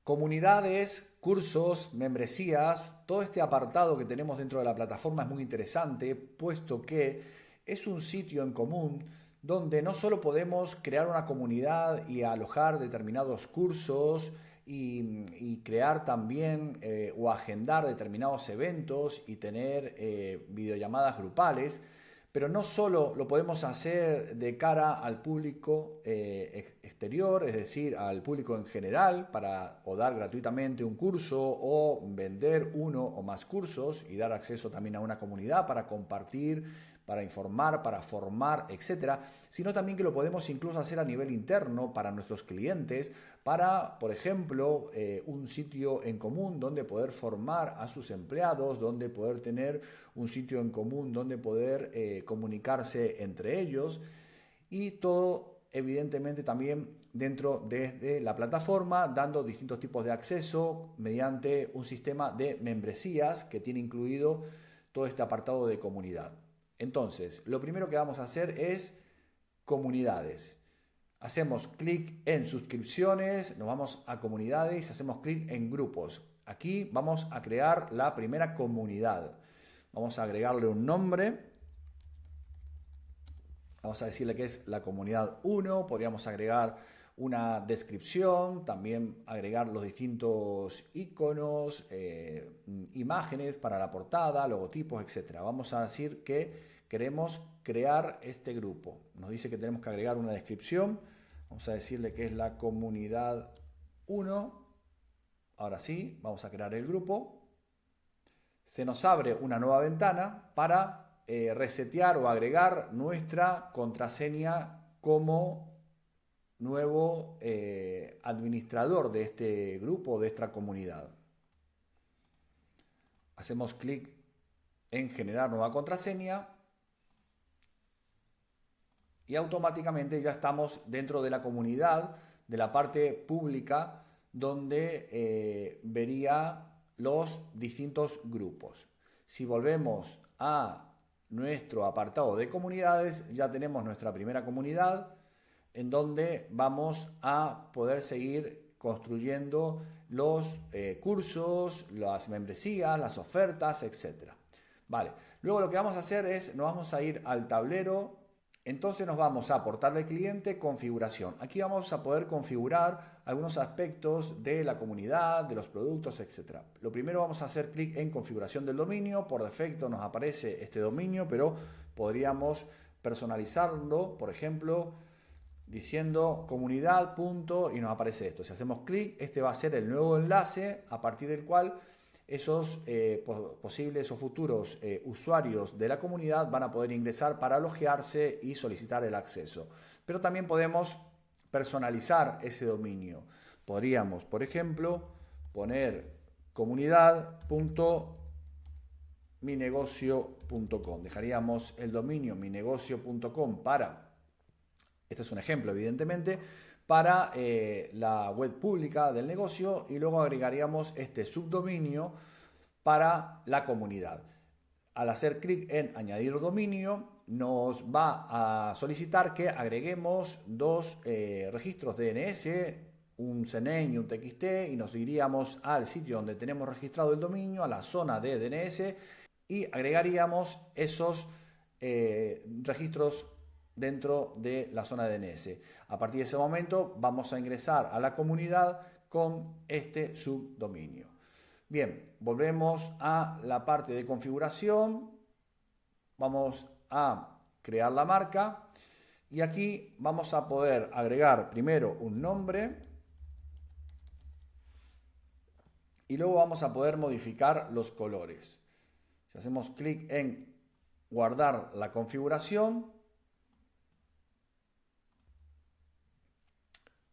Comunidades, cursos, membresías, todo este apartado que tenemos dentro de la plataforma es muy interesante, puesto que es un sitio en común donde no solo podemos crear una comunidad y alojar determinados cursos y crear también o agendar determinados eventos y tener videollamadas grupales, pero no solo lo podemos hacer de cara al público exterior, es decir, al público en general, para o dar gratuitamente un curso o vender uno o más cursos y dar acceso también a una comunidad para compartir, para informar, para formar, etcétera, sino también que lo podemos incluso hacer a nivel interno para nuestros clientes, para, por ejemplo, un sitio en común donde poder formar a sus empleados, donde poder tener un sitio en común donde poder comunicarse entre ellos y todo evidentemente también dentro de la plataforma, dando distintos tipos de acceso mediante un sistema de membresías que tiene incluido todo este apartado de comunidad. Entonces, lo primero que vamos a hacer es comunidades. Hacemos clic en suscripciones, nos vamos a comunidades, hacemos clic en grupos. Aquí vamos a crear la primera comunidad. Vamos a agregarle un nombre. Vamos a decirle que es la comunidad 1. Podríamos agregar una descripción, también agregar los distintos iconos, imágenes para la portada, logotipos, etc. Vamos a decir que queremos crear este grupo. Nos dice que tenemos que agregar una descripción. Vamos a decirle que es la comunidad 1. Ahora sí, vamos a crear el grupo. Se nos abre una nueva ventana para resetear o agregar nuestra contraseña como nuevo administrador de este grupo, de esta comunidad. Hacemos clic en generar nueva contraseña y automáticamente ya estamos dentro de la comunidad, de la parte pública, donde vería los distintos grupos. Si volvemos a nuestro apartado de comunidades, ya tenemos nuestra primera comunidad en donde vamos a poder seguir construyendo los cursos, las membresías, las ofertas, etcétera. Vale, luego lo que vamos a hacer es, nos vamos a ir al tablero. Entonces nos vamos a portal de cliente, configuración. Aquí vamos a poder configurar algunos aspectos de la comunidad, de los productos, etc. Lo primero vamos a hacer clic en configuración del dominio. Por defecto nos aparece este dominio, pero podríamos personalizarlo, por ejemplo, diciendo comunidad. Y nos aparece esto. Si hacemos clic, este va a ser el nuevo enlace a partir del cual esos posibles o futuros usuarios de la comunidad van a poder ingresar para loguearse y solicitar el acceso. Pero también podemos personalizar ese dominio. Podríamos, por ejemplo, poner comunidad.minegocio.com. Dejaríamos el dominio minegocio.com para, este es un ejemplo evidentemente, para la web pública del negocio y luego agregaríamos este subdominio para la comunidad. Al hacer clic en añadir dominio nos va a solicitar que agreguemos dos registros DNS, un CNAME y un TXT, y nos iríamos al sitio donde tenemos registrado el dominio, a la zona de DNS, y agregaríamos esos registros dentro de la zona de DNS. A partir de ese momento vamos a ingresar a la comunidad con este subdominio. Bien, volvemos a la parte de configuración. Vamos a crear la marca y aquí vamos a poder agregar primero un nombre y luego vamos a poder modificar los colores. Si hacemos clic en guardar la configuración,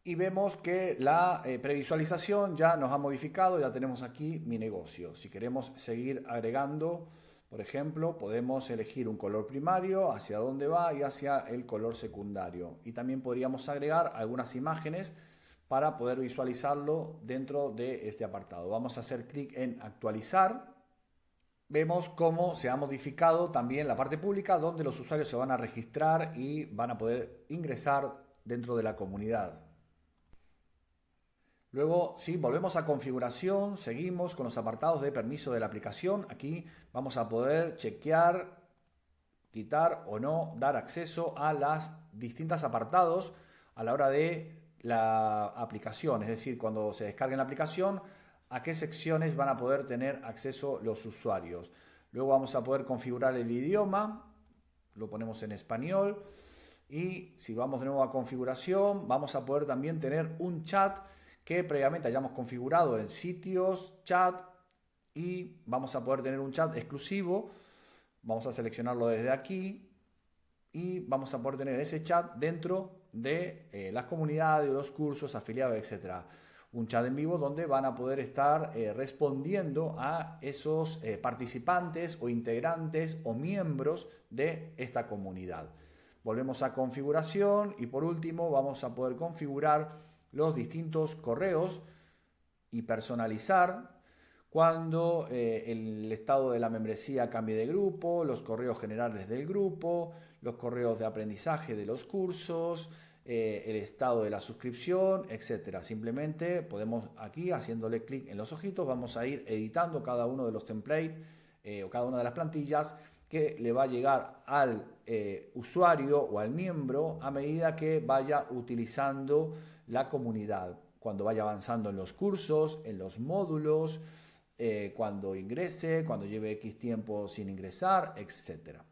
y vemos que la previsualización ya nos ha modificado, ya tenemos aquí mi negocio. Si queremos seguir agregando, por ejemplo, podemos elegir un color primario, hacia dónde va y hacia el color secundario. Y también podríamos agregar algunas imágenes para poder visualizarlo dentro de este apartado. Vamos a hacer clic en actualizar. Vemos cómo se ha modificado también la parte pública donde los usuarios se van a registrar y van a poder ingresar dentro de la comunidad. Luego, sí, volvemos a configuración, seguimos con los apartados de permiso de la aplicación. Aquí vamos a poder chequear, quitar o no dar acceso a las distintos apartados a la hora de la aplicación. Es decir, cuando se descargue la aplicación, a qué secciones van a poder tener acceso los usuarios. Luego vamos a poder configurar el idioma, lo ponemos en español. Y si vamos de nuevo a configuración, vamos a poder también tener un chat que previamente hayamos configurado en sitios, chat, y vamos a poder tener un chat exclusivo. Vamos a seleccionarlo desde aquí y vamos a poder tener ese chat dentro de las comunidades, los cursos, afiliados, etcétera. Un chat en vivo donde van a poder estar respondiendo a esos participantes o integrantes o miembros de esta comunidad. Volvemos a configuración y por último vamos a poder configurar los distintos correos y personalizar cuando el estado de la membresía cambie de grupo, los correos generales del grupo, los correos de aprendizaje de los cursos, el estado de la suscripción, etcétera. Simplemente podemos aquí, haciéndole clic en los ojitos, vamos a ir editando cada uno de los templates o cada una de las plantillas que le va a llegar al usuario o al miembro a medida que vaya utilizando la comunidad, cuando vaya avanzando en los cursos, en los módulos, cuando ingrese, cuando lleve X tiempo sin ingresar, etcétera.